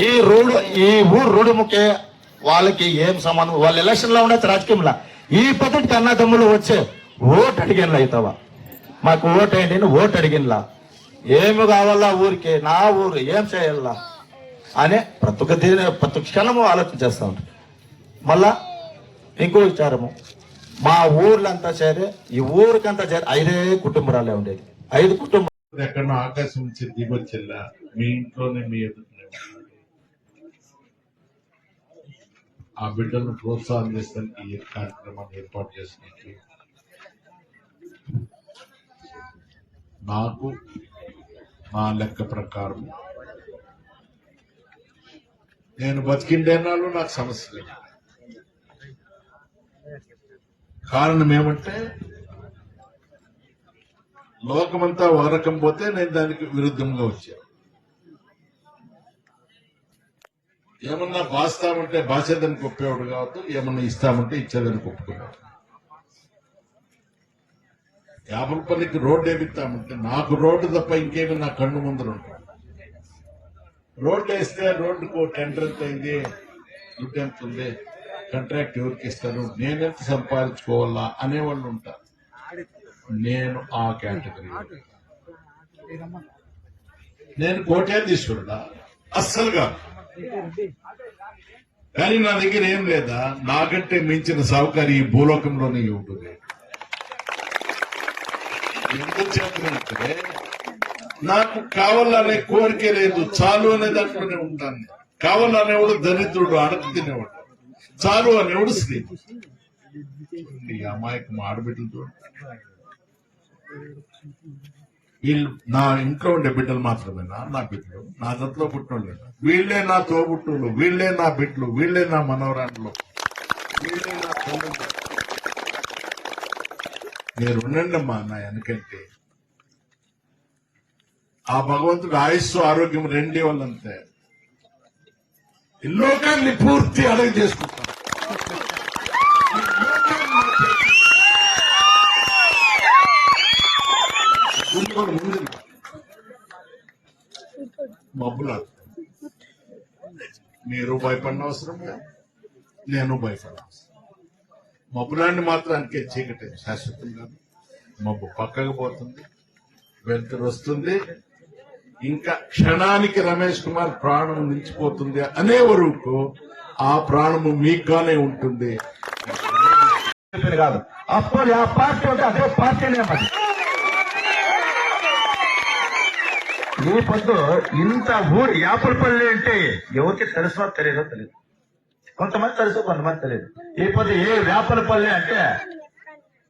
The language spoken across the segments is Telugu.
ఈ ఊరు రోడ్డుముకే వాళ్ళకి ఏం సంబంధం? వాళ్ళు ఎలక్షన్ లో ఉండొచ్చు, రాజకీయంలో. ఈ పద్ధతికి అన్నదమ్ములు వచ్చే ఓటు అడిగినలా అవుతావా? మాకు ఓటు వేయండి, ఓటు అడిగినలా ఏమి కావాలా ఊరికి, నా ఊరు ఏం చేయాలా అనే ప్రతి క్షణము ఆలోచన చేస్తూ ఉంటారు. మళ్ళా ఇంకో విచారము, మా ఊర్లంతా చేరే ఈ ఊరికంతా చేరే 5 కుటుంబాలే ఉండేది. 5 కుటుంబాలు ఎక్కడో ఆకాశం నుంచి దిగొచ్చిందా? మీ ఇంట్లోనే మీ ఎదుగుతున్నాయి. ఆ బిడ్డలను ప్రోత్సాహం చేస్తానికి ఈ కార్యక్రమాన్ని ఏర్పాటు చేసినట్టు నాకు నా లెక్క ప్రకారం నేను బతికిండేనాళ్ళు నాకు సమస్య లేదు. కారణం ఏమంటే లోకమంతా ఒక రకం పోతే నేను దానికి విరుద్ధంగా వచ్చాను. ఏమన్నా బాస్తామంటే బాసేదానికి ఒప్పేవాడు కావద్దు, ఏమన్నా ఇస్తామంటే ఇచ్చేదానికి ఒప్పుకున్నాడు. యాపలపల్లికి రోడ్డు వేపిస్తామంటే నాకు రోడ్డు తప్ప ఇంకేమి నా కన్ను ముందర ఉంటాడు. రోడ్డు వేస్తే రోడ్డుకు టెండర్ ఎంత అయింది, దుడ్డు ఎంత ఉంది, కాంట్రాక్ట్ ఎవరికి ఇస్తారు, నేనెంత సంపాదించుకోవాలా అనేవాళ్ళు ఉంటారు. నేను ఆ కేటగిరీ. నేను కోట్యాధీశ్వరుడా? అస్సలుగా. కానీ నా దగ్గర ఏం లేదా? నాకంటే మించిన సౌకర్యం ఈ భూలోకంలోనే ఉంటుంది. ఎందుకు చెప్పినట్టే నాకు కావాలనే కోరిక లేదు, చాలు అనే దాంట్లోనే ఉంటాను. కావాలనేవాడు దరిద్రుడు, అడగ తినేవాడు. చాలు అనేవాడు స్త్రీ. ఈ అమాయకం ఆడబిడ్డలు చూడండి, వీళ్ళు నా ఇంట్లో ఉండే బిడ్డలు మాత్రమేనా నా బిడ్డలు? నా దత్తలో పుట్టినోళ్ళు వీళ్లే నా తోబుట్టులు, వీళ్లే నా బిడ్డలు, వీళ్లే నా మనవరాండ్లు, వీళ్లే నా తల్లులు. మీరు ఉండండి అమ్మా నా వెనకంటే. ఆ భగవంతుడు ఆయుస్సు ఆరోగ్యం రెండే వాళ్ళంతే. ఈ లోకాన్ని పూర్తి అడగ చేసుకుంటాం. మబ్బులా మీరు భయపడిన అవసరం లేదు, నేను భయపడిన అవసరం. మబ్బులాంటి మాత్రానికి చీకటి శాశ్వతం కాదు. మబ్బు పక్కకు పోతుంది, వెలుతురు వస్తుంది. ఇంకా క్షణానికి రమేష్ కుమార్ ప్రాణం నిలిచిపోతుంది అనే వరకు ఆ ప్రాణము మీకుగానే ఉంటుంది. కాదు అప్పుడు ఆ పార్టీ ఉంటే అదే పార్టీనే. మరి ఈ పొద్దు ఇంత ఊరు యాపలపల్లి అంటే ఎవరికి తెలుసో తెలియదో తెలియదు. కొంతమంది తెలుసు, కొంతమంది తెలియదు. ఈ పొద్దు ఏ యాపలపల్లి అంటే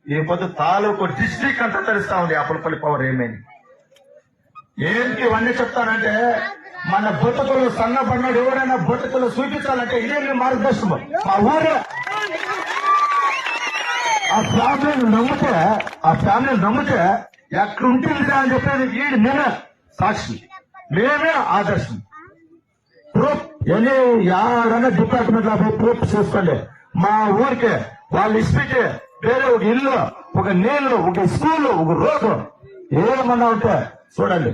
ఈ పొద్దు తాలూకు డిస్ట్రిక్ట్ అంతా తెలుస్తా ఉంది యాపలపల్లి పవర్ ఏమైంది. ఏంటి ఇవన్నీ చెప్తానంటే మన బతుకులు సన్నబడినాడు ఎవరైనా బతుకులు చూపించాలంటే ఇదే మీ మార్గదర్శనం. మా ఊరే ఆ ఫ్యామిలీని నమ్మితే ఎక్కడ ఉంటుంది అని చెప్పేది వీడు నేనే సాక్షి, మేమే ఆదర్శం. ప్రూఫ్ ఎనీ ఎవరైనా డిపార్ట్మెంట్ లో ప్రూఫ్ చేసుకోండి. మా ఊరికే వాళ్ళు ఇస్తే వేరే ఒక ఇల్లు, ఒక నీళ్లు, ఒక స్కూల్, ఒక రోడ్డు ఏమన్నా ఉంటే చూడండి.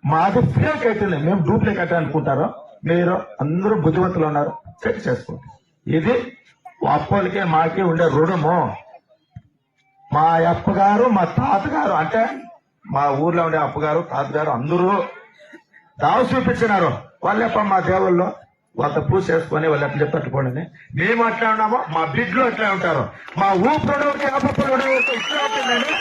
మాది ఫేక్ అయితే మేము డూప్లికేట్ అనుకుంటారు. మీరు అందరూ బుద్ధిమంతులు ఉన్నారు, చెక్ చేసుకోండి. ఇది అప్పలకే మాకి ఉండే రుణము. మా అప్పగారు మా తాతగారు అంటే మా ఊర్లో ఉండే అప్పగారు తాతగారు అందరూ దావ చూపించినారు. వాళ్ళెప్ప మా దేవుళ్ళు వాళ్ళ పూజ చేసుకొని వాళ్ళు ఎట్లా చెప్తట్టుకోండి. మేము అట్లా ఉన్నామో మా బిడ్డలు అట్లా ఉంటారు. మా ఊపిరి ఇట్లా ఉంటుందని